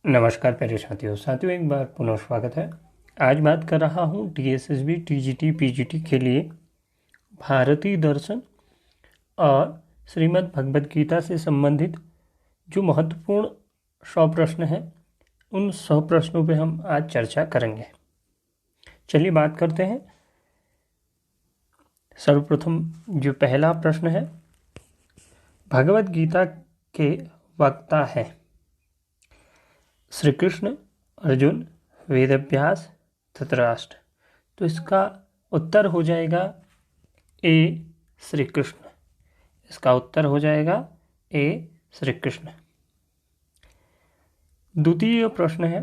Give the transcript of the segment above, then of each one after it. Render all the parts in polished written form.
नमस्कार प्यारे साथियों, एक बार पुनः स्वागत है। आज बात कर रहा हूँ DSSB TGT PGT के लिए भारतीय दर्शन और श्रीमद् भगवद गीता से संबंधित जो महत्वपूर्ण 100 प्रश्न हैं, उन 100 प्रश्नों पे हम आज चर्चा करेंगे। चलिए बात करते हैं। सर्वप्रथम जो पहला प्रश्न है, भगवद गीता के वक्ता है श्री कृष्ण, अर्जुन, वेदव्यास, धृतराष्ट्र। तो इसका उत्तर हो जाएगा ए श्री कृष्ण। इसका उत्तर हो जाएगा ए श्री कृष्ण। द्वितीय प्रश्न है,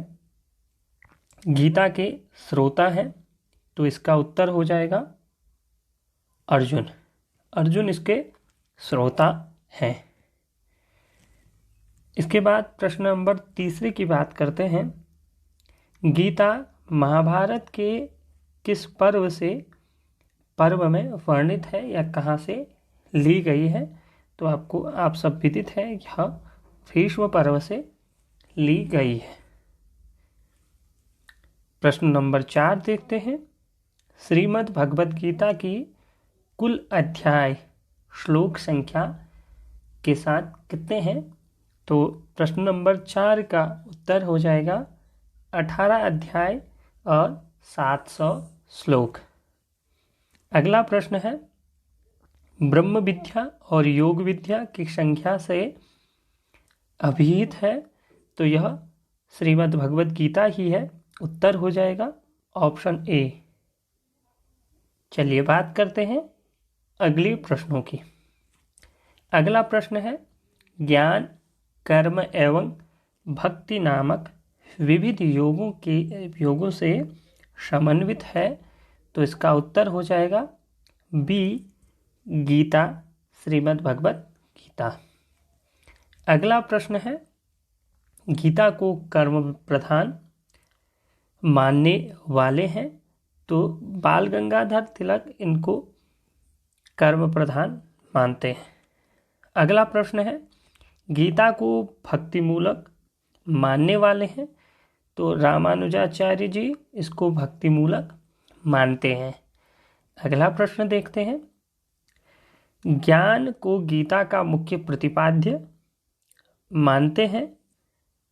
गीता के श्रोता हैं, तो इसका उत्तर हो जाएगा अर्जुन। अर्जुन इसके श्रोता हैं। इसके बाद प्रश्न नंबर 3 की बात करते हैं। गीता महाभारत के किस पर्व में वर्णित है या कहाँ से ली गई है? तो आपको आप सब विदित है, यह भीष्म पर्व से ली गई है। प्रश्न नंबर 4 देखते हैं। श्रीमद् भगवद गीता की कुल अध्याय श्लोक संख्या के साथ कितने हैं? तो प्रश्न नंबर 4 का उत्तर हो जाएगा 18 अध्याय और 700 श्लोक। अगला प्रश्न है, ब्रह्म विद्या और योग विद्या की संख्या से अभिहित है, तो यह श्रीमद् भगवद गीता ही है। उत्तर हो जाएगा ऑप्शन ए। चलिए बात करते हैं अगले प्रश्नों की। अगला प्रश्न है, ज्ञान, कर्म एवं भक्ति नामक विविध योगों से समन्वित है, तो इसका उत्तर हो जाएगा बी गीता, श्रीमद् भगवद गीता। अगला प्रश्न है, गीता को कर्म प्रधान मानने वाले हैं, तो बाल गंगाधर तिलक इनको कर्म प्रधान मानते हैं। अगला प्रश्न है, गीता को भक्ति मूलक मानने वाले हैं, तो रामानुजाचार्य जी इसको भक्ति मूलक मानते हैं। अगला प्रश्न देखते हैं, ज्ञान को गीता का मुख्य प्रतिपाद्य मानते हैं,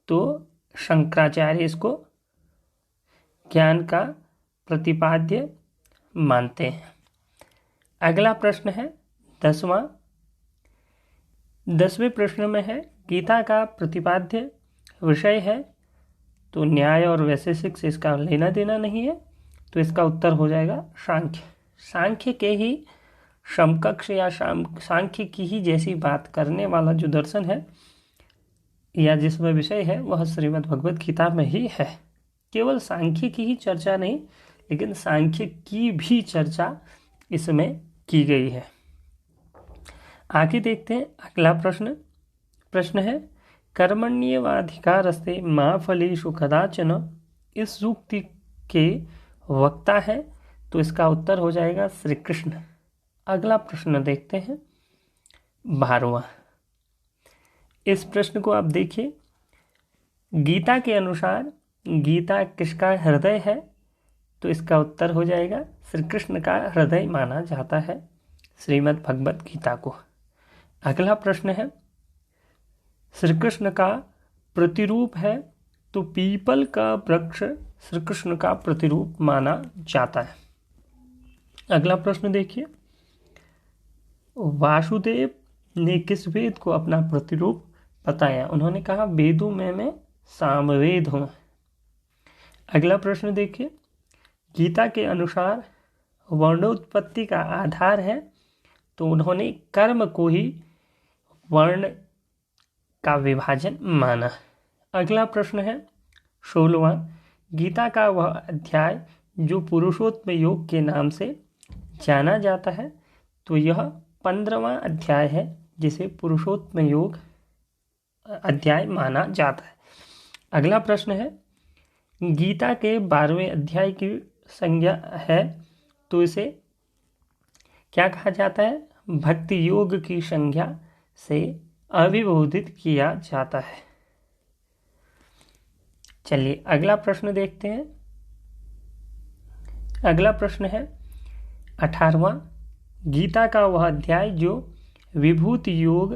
तो शंकराचार्य इसको ज्ञान का प्रतिपाद्य मानते हैं। अगला प्रश्न है 10वें प्रश्न में है, गीता का प्रतिपाद्य विषय है, तो न्याय और वैशेषिक से इसका लेना देना नहीं है, तो इसका उत्तर हो जाएगा सांख्य। सांख्य के ही समकक्ष या सांख्य की ही जैसी बात करने वाला जो दर्शन है या जिसमें विषय है, वह श्रीमद् भगवद गीता में ही है। केवल सांख्य की ही चर्चा नहीं, लेकिन सांख्य की भी चर्चा इसमें की गई है। आगे देखते हैं अगला प्रश्न है, कर्मण्येवाधिकारस्ते मा फलेषु कदाचन इस सूक्ति के वक्ता है, तो इसका उत्तर हो जाएगा श्री कृष्ण। अगला प्रश्न देखते हैं 12वां। इस प्रश्न को आप देखिए, गीता के अनुसार गीता किसका हृदय है? तो इसका उत्तर हो जाएगा श्री कृष्ण का हृदय माना जाता है श्रीमद् भगवद गीता को। अगला प्रश्न है, श्री कृष्ण का प्रतिरूप है, तो पीपल का वृक्ष श्री कृष्ण का प्रतिरूप माना जाता है। अगला प्रश्न देखिए, वासुदेव ने किस वेद को अपना प्रतिरूप बताया? उन्होंने कहा, वेदों में मैं सामवेद हूँ। अगला प्रश्न देखिए, गीता के अनुसार वर्णोत्पत्ति का आधार है, तो उन्होंने कर्म को ही वर्ण का विभाजन माना। अगला प्रश्न है 16वां, गीता का वह अध्याय जो पुरुषोत्तम योग के नाम से जाना जाता है, तो यह 15वां अध्याय है जिसे पुरुषोत्तम योग अध्याय माना जाता है। अगला प्रश्न है, गीता के 12वें अध्याय की संज्ञा है, तो इसे क्या कहा जाता है? भक्ति योग की संज्ञा से अभिबोधित किया जाता है। चलिए अगला प्रश्न देखते हैं। अगला प्रश्न है 18वां, गीता का वह अध्याय जो विभूति योग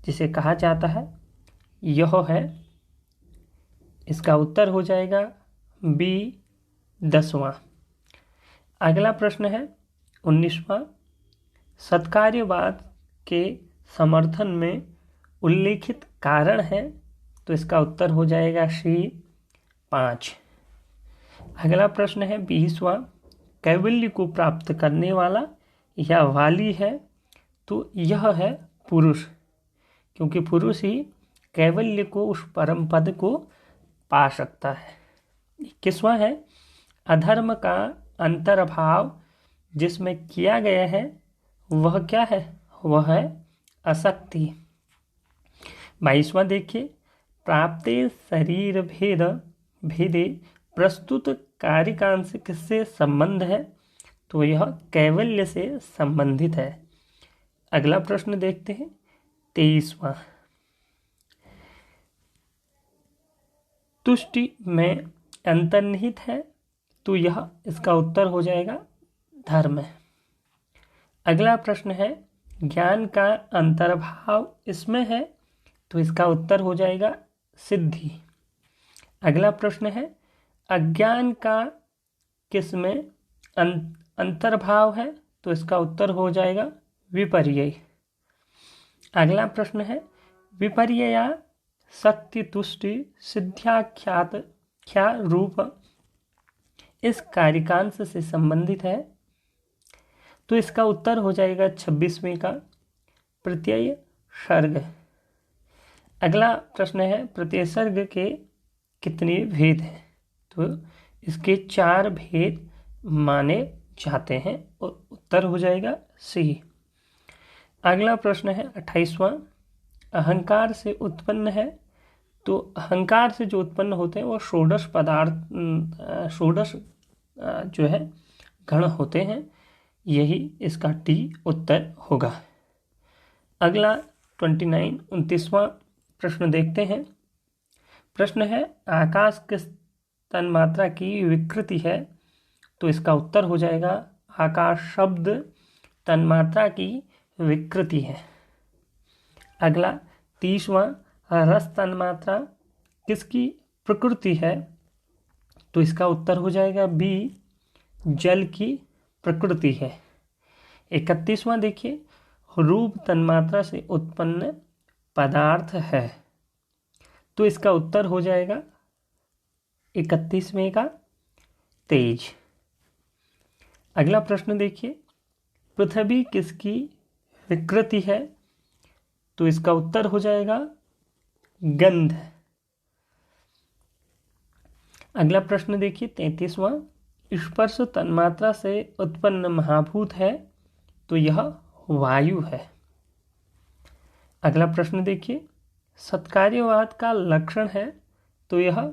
जिसे कहा जाता है यह है। इसका उत्तर हो जाएगा बी 10वां। अगला प्रश्न है 19वां, सत्कार्यवाद के समर्थन में उल्लेखित कारण है, तो इसका उत्तर हो जाएगा सी 5। अगला प्रश्न है 20वां, कैवल्य को प्राप्त करने वाला या वाली है, तो यह है पुरुष, क्योंकि पुरुष ही कैवल्य को उस परम पद को पा सकता है। 21वां है, अधर्म का अंतर्भाव जिसमें किया गया है वह क्या है, वह है असक्ति। 22वां देखिए, प्राप्ते शरीर भेदे प्रस्तुत कार्यकांश किससे संबंध है, तो यह कैवल्य से संबंधित है। अगला प्रश्न देखते हैं 23वां, तुष्टि में अंतर्निहित है, तो यह इसका उत्तर हो जाएगा धर्म। अगला प्रश्न है, ज्ञान का अंतर्भाव इसमें है, तो इसका उत्तर हो जाएगा सिद्धि। अगला प्रश्न है, अज्ञान का किसमें अंतर्भाव है, तो इसका उत्तर हो जाएगा विपर्यय। अगला प्रश्न है, विपर्यया शक्ति तुष्टि सिद्ध्याख्यात क्या रूप इस कार्यकांश से संबंधित है, तो इसका उत्तर हो जाएगा 26वें का प्रत्यय सर्ग। अगला प्रश्न है, प्रत्यय सर्ग के कितने भेद हैं, तो इसके 4 भेद माने जाते हैं और उत्तर हो जाएगा सी। अगला प्रश्न है 28वां, अहंकार से उत्पन्न है, तो अहंकार से जो उत्पन्न होते हैं वो षोडश पदार्थ षोडश जो है गण होते हैं, यही इसका टी उत्तर होगा। अगला 29वां प्रश्न देखते हैं। प्रश्न है, आकाश किस तन्मात्रा की विकृति है, तो इसका उत्तर हो जाएगा आकाश शब्द तन्मात्रा की विकृति है। अगला 30वां, रस तन्मात्रा किसकी प्रकृति है, तो इसका उत्तर हो जाएगा बी जल की प्रकृति है। 31वां देखिए, रूप तन्मात्रा से उत्पन्न पदार्थ है, तो इसका उत्तर हो जाएगा 31वें का तेज। अगला प्रश्न देखिए, पृथ्वी किसकी विकृति है, तो इसका उत्तर हो जाएगा गंध। अगला प्रश्न देखिए 33वां, स्पर्श तन्मात्रा से उत्पन्न महाभूत है, तो यह वायु है। अगला प्रश्न देखिए, सत्कार्यवाद का लक्षण है, तो यह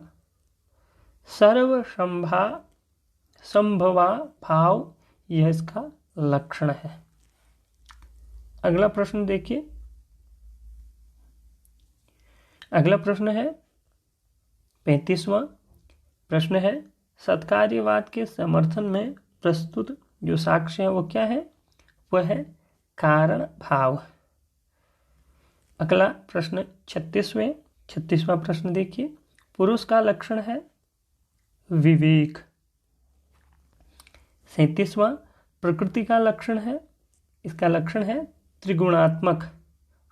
संभवा भाव, यह इसका लक्षण है। अगला प्रश्न देखिए, अगला प्रश्न है 35वां प्रश्न है, सत्कार्यवाद के समर्थन में प्रस्तुत जो साक्ष्य है वो क्या है, वह है कारण भाव। अगला प्रश्न 36वां प्रश्न देखिए, पुरुष का लक्षण है विवेक। 37वां, प्रकृति का लक्षण है, इसका लक्षण है त्रिगुणात्मक,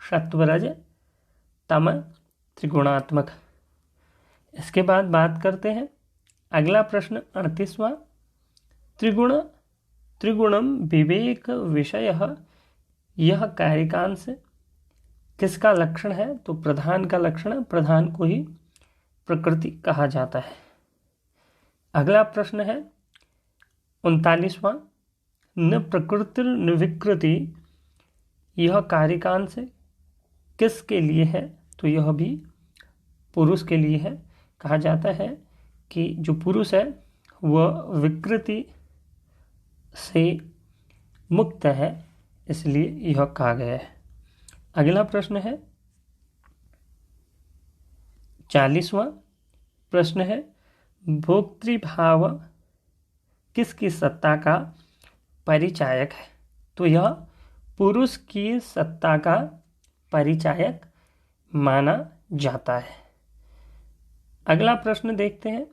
सत्वरज तम त्रिगुणात्मक। इसके बाद बात करते हैं अगला प्रश्न 38वां, त्रिगुणम विवेक विषय, यह कार्यकांश किसका लक्षण है, तो प्रधान का लक्षण है, प्रधान को ही प्रकृति कहा जाता है। अगला प्रश्न है 39वां, न प्रकृति न विकृति, यह कार्यकांश किसके लिए है, तो यह भी पुरुष के लिए है। कहा जाता है कि जो पुरुष है वह विकृति से मुक्त है, इसलिए यह कहा गया है। अगला प्रश्न है 40वां, प्रश्न है, भोक्तृभाव किसकी सत्ता का परिचायक है? तो यह पुरुष की सत्ता का परिचायक माना जाता है। अगला प्रश्न देखते हैं,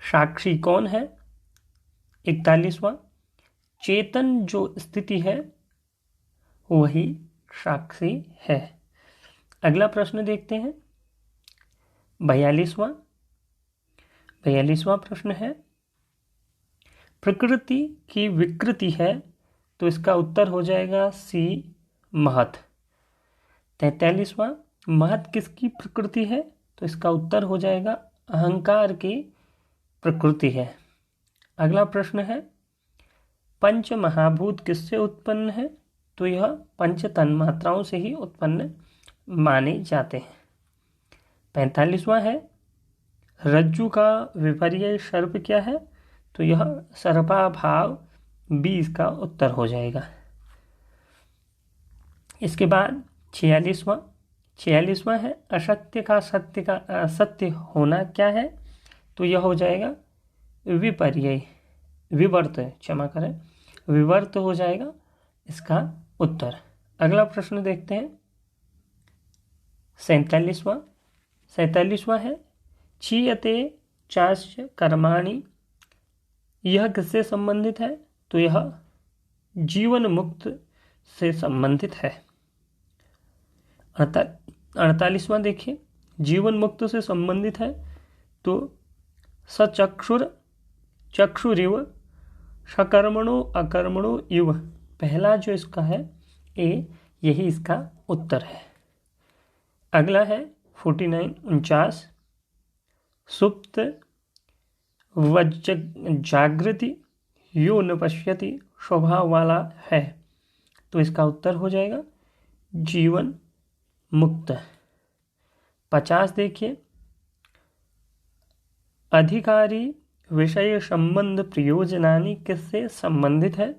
साक्षी कौन है? 41वां, चेतन जो स्थिति है वही साक्षी है। अगला प्रश्न देखते हैं, 42वां प्रश्न है, प्रकृति की विकृति है? तो इसका उत्तर हो जाएगा सी, महत। 43वां, महत किसकी प्रकृति है? तो इसका उत्तर हो जाएगा अहंकार की प्रकृति है। अगला प्रश्न है, पंच महाभूत किससे उत्पन्न है? तो यह पंच तन्मात्राओं से ही उत्पन्न माने जाते हैं। 45वां है, रज्जु का विपर्यय सर्प क्या है? तो यह सर्पाभाव बी इसका उत्तर हो जाएगा। इसके बाद 46वां है, असत्य का सत्य होना क्या है? तो यह हो जाएगा विपर्यय, विवर्त हो जाएगा इसका उत्तर। अगला प्रश्न देखते हैं, 47वां है, चीयते चास्य कर्माणि, यह किससे संबंधित है? तो यह जीवन मुक्त से संबंधित है। 48वां देखिए, जीवन मुक्त से संबंधित है तो चक्षुरिव सकर्मणो अकर्मणो इव, पहला जो इसका है ए, यही इसका उत्तर है। अगला है 49 सुप्त जागृति यो न पश्यति स्वभाव वाला है, तो इसका उत्तर हो जाएगा जीवन मुक्त। 50 देखिए, अधिकारी विषय संबंध प्रयोजनानि किससे संबंधित है?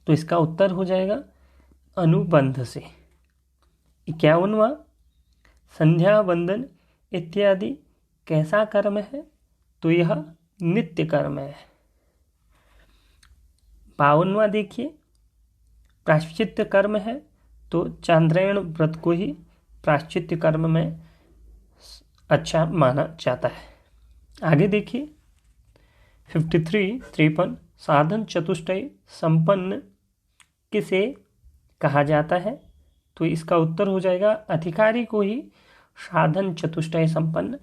तो इसका उत्तर हो जाएगा अनुबंध से। 51वां, संध्या वंदन इत्यादि कैसा कर्म है? तो यह नित्य कर्म है। 52वां देखिए, प्रायश्चित्त कर्म है, तो चांद्रायण व्रत को ही प्रायश्चित्त कर्म में अच्छा माना जाता है। आगे देखिए 53 साधन चतुष्टय संपन्न किसे कहा जाता है? तो इसका उत्तर हो जाएगा अधिकारी को ही साधन चतुष्टय संपन्न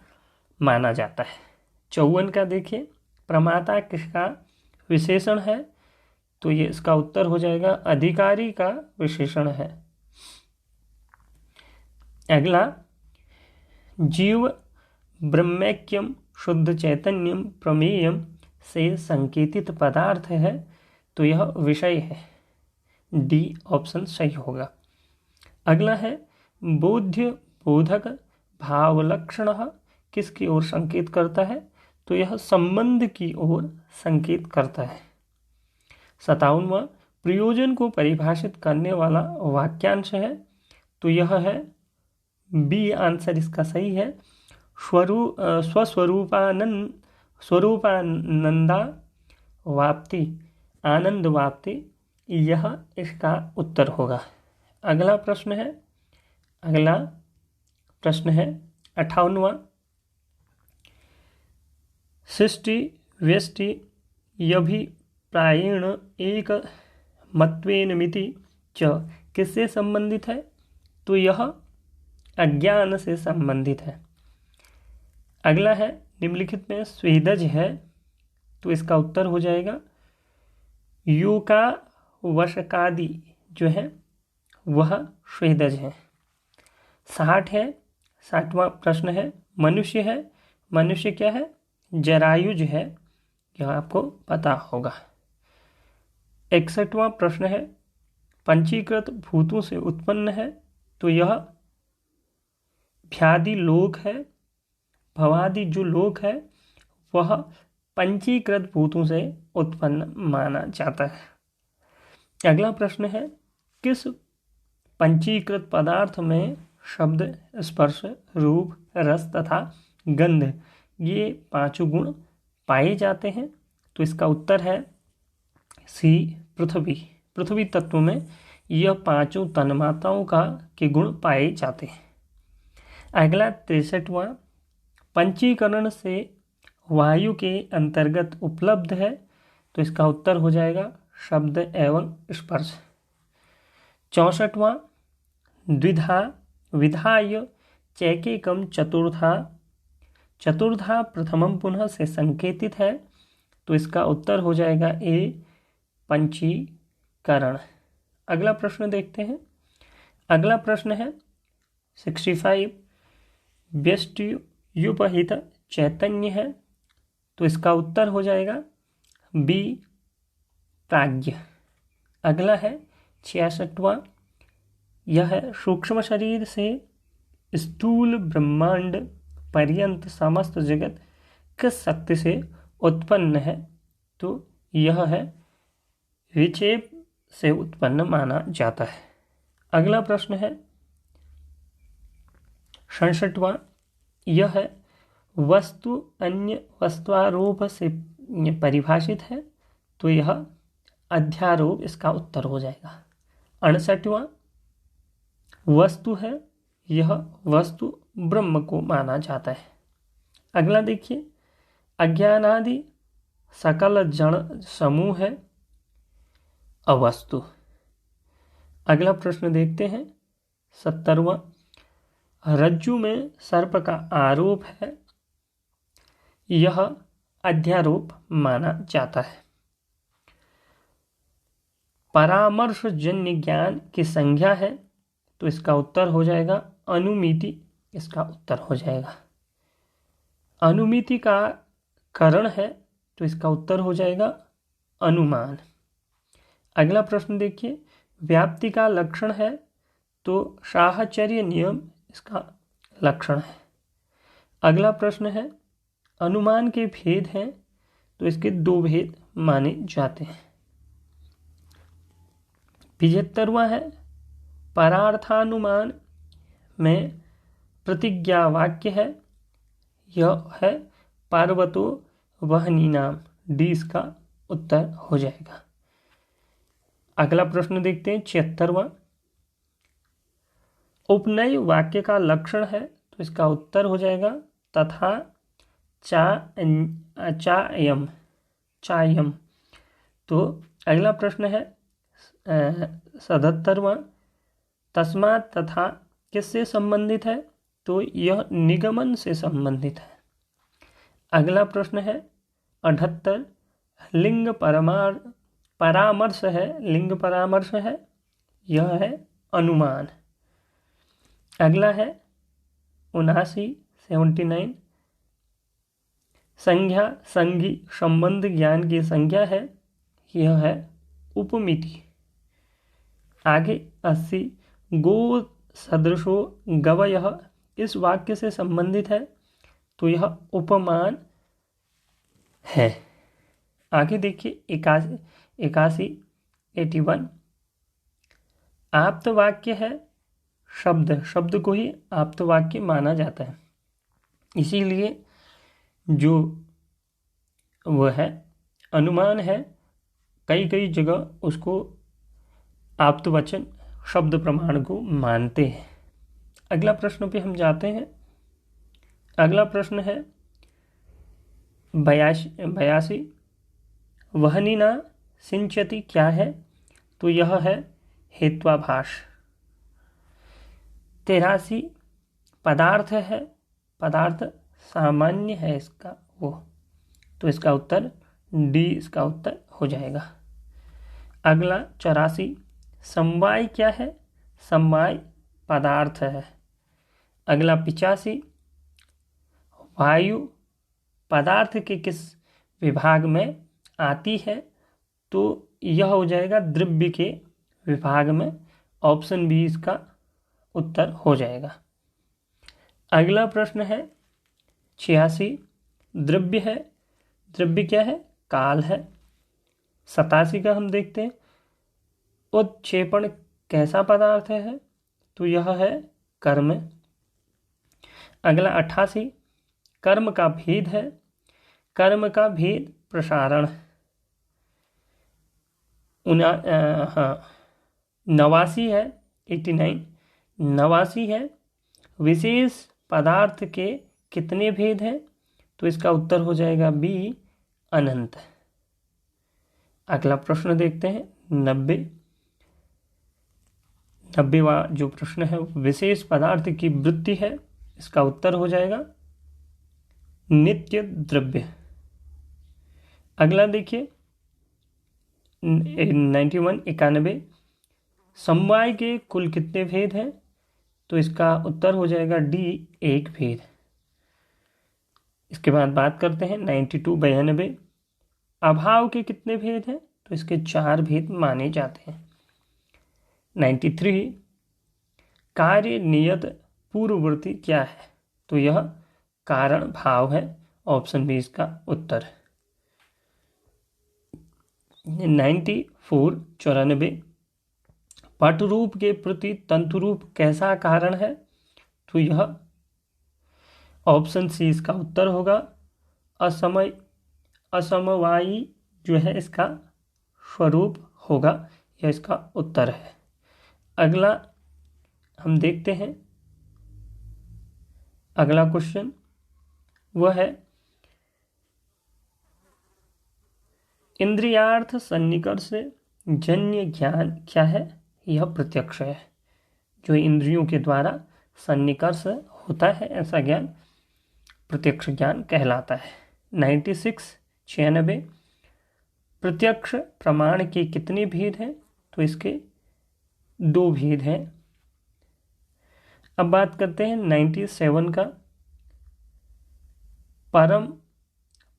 माना जाता है। 54 का देखिए, प्रमाता किसका विशेषण है? तो ये इसका उत्तर हो जाएगा अधिकारी का विशेषण है। अगला, जीव ब्रह्मैक्यम शुद्ध चैतन्यम प्रमेयम से संकेतित पदार्थ है, तो यह विषय है। डी ऑप्शन सही होगा। अगला है, बोध्य बोधक भावलक्षण किसकी ओर संकेत करता है? तो यह संबंध की ओर संकेत करता है। 57वां, प्रयोजन को परिभाषित करने वाला वाक्यांश है, तो यह है बी आंसर इसका सही है। स्वस्वरूपानंदा वाप्ति, आनंद वाप्ति, यह इसका उत्तर होगा। अगला प्रश्न है 58वां, सृष्टि व्यष्टि यभिप्रायेण एक मत्वेन मिति च किससे संबंधित है? तो यह अज्ञान से संबंधित है। अगला है, निम्नलिखित में स्वेदज है, तो इसका उत्तर हो जाएगा युका वशकादि जो है वह स्वेदज है। 60वां प्रश्न है, मनुष्य है, मनुष्य क्या है? जरायुज है, यह आपको पता होगा। 61वां प्रश्न है, पंचीकृत भूतों से उत्पन्न है, तो यह भ्यादि लोक है, भवादि जो लोक है वह पंचीकृत भूतों से उत्पन्न माना जाता है। अगला प्रश्न है, किस पंचीकृत पदार्थ में शब्द, स्पर्श, रूप, रस तथा गंध, ये पांचों गुण पाए जाते हैं। तो इसका उत्तर है सी, पृथ्वी। पृथ्वी तत्व में यह पांचों तन्मात्राओं के गुण पाए जाते हैं। अगला 63वां, पंचीकरण से वायु के अंतर्गत उपलब्ध है। तो इसका उत्तर हो जाएगा शब्द एवं स्पर्श। 64वां, द्विधा विधाय चैकेकम चतुर्था, चतुर्धा प्रथमम पुनः से संकेतित है। तो इसका उत्तर हो जाएगा ए, पंचीकरण। अगला प्रश्न देखते हैं। अगला प्रश्न है 65, व्यष्टि-युपहित चैतन्य है। तो इसका उत्तर हो जाएगा बी, प्राज्ञ। अगला है 66वां, यह है सूक्ष्म शरीर से स्थूल ब्रह्मांड पर्यंत समस्त जगत किस शक्ति से उत्पन्न है। तो यह है विक्षेप से उत्पन्न माना जाता है। अगला प्रश्न है 67वां, यह है वस्तु अन्य वस्तुआरोप से परिभाषित है। तो यह अध्यारोप इसका उत्तर हो जाएगा। 68वां, वस्तु है, यह वस्तु ब्रह्म को माना जाता है। अगला देखिए, अज्ञानादि सकल जड़ समूह है अवस्तु। अगला प्रश्न देखते हैं 70वां, रज्जु में सर्प का आरोप है, यह अध्यारोप माना जाता है। परामर्शजन्य ज्ञान की संज्ञा है। तो इसका उत्तर हो जाएगा अनुमिति, इसका उत्तर हो जाएगा। अनुमिति का करण है। तो इसका उत्तर हो जाएगा अनुमान। अगला प्रश्न देखिए, व्याप्ति का लक्षण है। तो साहचर्य नियम इसका लक्षण है। अगला प्रश्न है, अनुमान के भेद हैं। तो इसके दो भेद माने जाते हैं। 75वां है, परार्थानुमान में प्रतिज्ञा वाक्य है, यह है पार्वतो वहनी नाम। डी इसका उत्तर हो जाएगा। अगला प्रश्न देखते हैं 76वां, उपनय वाक्य का लक्षण है। तो इसका उत्तर हो जाएगा तथा चायम, चायम। तो अगला प्रश्न है 77वां, तस्मात् तथा किससे संबंधित है। तो यह निगमन से संबंधित है। अगला प्रश्न है 78, लिंग परामर्श है, लिंग परामर्श है, यह है अनुमान। अगला है 79, संज्ञा संघी संबंध ज्ञान की संज्ञा है, यह है उपमिति। आगे 80, गो सदृशो गवयः इस वाक्य से संबंधित है। तो यह उपमान है। आगे देखिए 81, आप्त वाक्य है, शब्द को ही आप्त वाक्य माना जाता है। इसीलिए जो वह है अनुमान है, कई जगह उसको आप्त वचन शब्द प्रमाण को मानते हैं। अगला प्रश्न पे हम जाते हैं। अगला प्रश्न है 82, वहनिना सिंचति क्या है। तो यह है हेत्वाभास। 83, पदार्थ है, पदार्थ सामान्य है इसका वो। तो इसका उत्तर डी इसका उत्तर हो जाएगा। अगला 84, समवाय क्या है। समवाय पदार्थ है। अगला 85, वायु पदार्थ के किस विभाग में आती है। तो यह हो जाएगा द्रव्य के विभाग में। ऑप्शन बी इसका उत्तर हो जाएगा। अगला प्रश्न है 86, द्रव्य है, द्रव्य क्या है, काल है। 87 का हम देखते हैं, उत्क्षेपण कैसा पदार्थ है। तो यह है कर्म। अगला 88 कर्म का भेद है। कर्म का भेद प्रसारण। 89 है 89 89 है विशेष पदार्थ के कितने भेद हैं? तो इसका उत्तर हो जाएगा बी, अनंत। अगला प्रश्न देखते हैं 90वां जो प्रश्न है विशेष पदार्थ की वृत्ति है। इसका उत्तर हो जाएगा नित्य द्रव्य। अगला देखिए 91 समवाय के कुल कितने भेद हैं? तो इसका उत्तर हो जाएगा डी, एक भेद। इसके बाद बात करते हैं 92 अभाव के कितने भेद हैं? तो इसके 4 भेद माने जाते हैं। 93 कार्य नियत पूर्ववर्ती क्या है? तो यह कारण भाव है। ऑप्शन बी इसका उत्तर। 94 पटरूप के प्रति तंतुरूप कैसा कारण है? तो यह ऑप्शन सी इसका उत्तर होगा। असमवायी जो है इसका स्वरूप होगा, यह इसका उत्तर है। अगला हम देखते हैं, अगला क्वेश्चन वह है इंद्रियार्थ सन्निकर्ष जन्य ज्ञान क्या है? यह प्रत्यक्ष है। जो इंद्रियों के द्वारा सन्निकर्ष होता है ऐसा ज्ञान प्रत्यक्ष ज्ञान कहलाता है। 96 प्रत्यक्ष प्रमाण के कितने भेद हैं? तो इसके 2 भेद हैं। अब बात करते हैं 97 का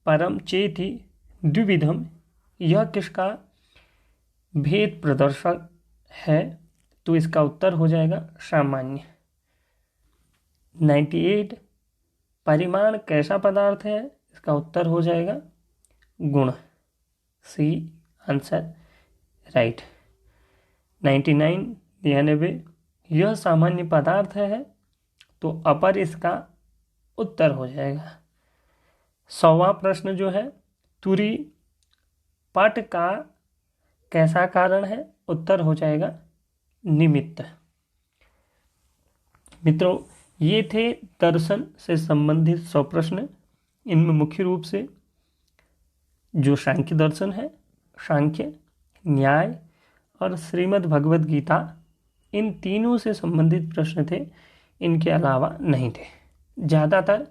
परम चेति द्विविधम, यह किसका भेद प्रदर्शक है? तो इसका उत्तर हो जाएगा सामान्य। 98 परिमाण कैसा पदार्थ है? इसका उत्तर हो जाएगा गुण, सी आंसर राइट। 99 यह सामान्य पदार्थ है, तो अपर इसका उत्तर हो जाएगा। 100वां प्रश्न जो है तुरी पट का कैसा कारण है? उत्तर हो जाएगा निमित्त। मित्रों, ये थे दर्शन से संबंधित 100 प्रश्न। इनमें मुख्य रूप से जो सांख्य दर्शन है, सांख्य, न्याय और श्रीमद् भगवद गीता, इन तीनों से संबंधित प्रश्न थे। इनके अलावा नहीं थे। ज़्यादातर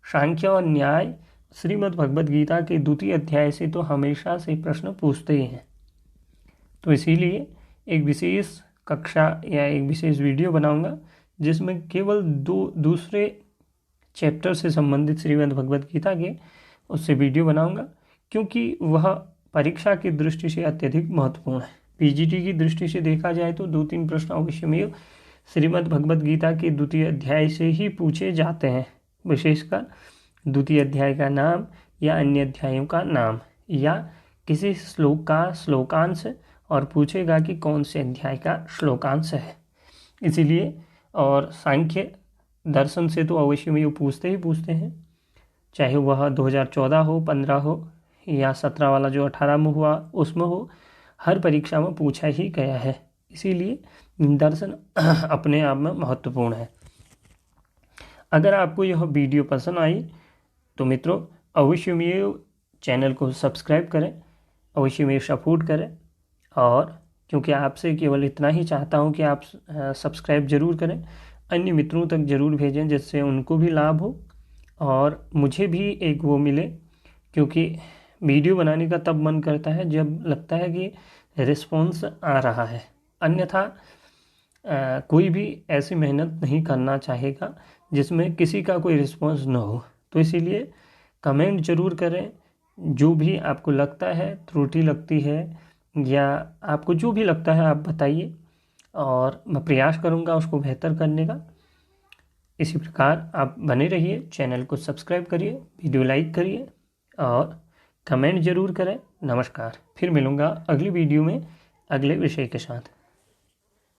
सांख्य और न्याय, श्रीमद् भगवद गीता के 2 अध्याय से तो हमेशा से प्रश्न पूछते ही हैं। तो इसीलिए एक विशेष कक्षा या एक विशेष वीडियो बनाऊंगा जिसमें केवल दूसरे चैप्टर से संबंधित श्रीमद् भगवद गीता के उससे वीडियो बनाऊंगा, क्योंकि वह परीक्षा की दृष्टि से अत्यधिक महत्वपूर्ण है। पीजीटी की दृष्टि से देखा जाए तो 2-3 प्रश्न अवश्य में श्रीमद् भगवद गीता के 2 अध्याय से ही पूछे जाते हैं। विशेषकर 2 अध्याय का नाम या अन्य अध्यायों का नाम या किसी श्लोक का श्लोकांश, और पूछेगा कि कौन से अध्याय का श्लोकांश है। इसीलिए और सांख्य दर्शन से तो अवश्य में पूछते ही पूछते हैं, चाहे वह 2014 हो, 15 हो या 17 वाला जो 18 में हुआ उसमें हो, हर परीक्षा में पूछा ही गया है। इसीलिए दर्शन अपने आप में महत्वपूर्ण है। अगर आपको यह वीडियो पसंद आई तो मित्रों अवश्य में चैनल को सब्सक्राइब करें, अवश्य में सपोर्ट करें, और क्योंकि आपसे केवल इतना ही चाहता हूं कि आप सब्सक्राइब जरूर करें, अन्य मित्रों तक जरूर भेजें जिससे उनको भी लाभ हो और मुझे भी एक वो मिले, क्योंकि वीडियो बनाने का तब मन करता है जब लगता है कि रिस्पॉन्स आ रहा है। अन्यथा कोई भी ऐसी मेहनत नहीं करना चाहेगा जिसमें किसी का कोई रिस्पॉन्स न हो। तो इसीलिए कमेंट जरूर करें, जो भी आपको लगता है, त्रुटि लगती है या आपको जो भी लगता है आप बताइए, और मैं प्रयास करूंगा उसको बेहतर करने का। इसी प्रकार आप बने रहिए, चैनल को सब्सक्राइब करिए, वीडियो लाइक करिए और कमेंट जरूर करें। नमस्कार। फिर मिलूंगा अगली वीडियो में अगले विषय के साथ।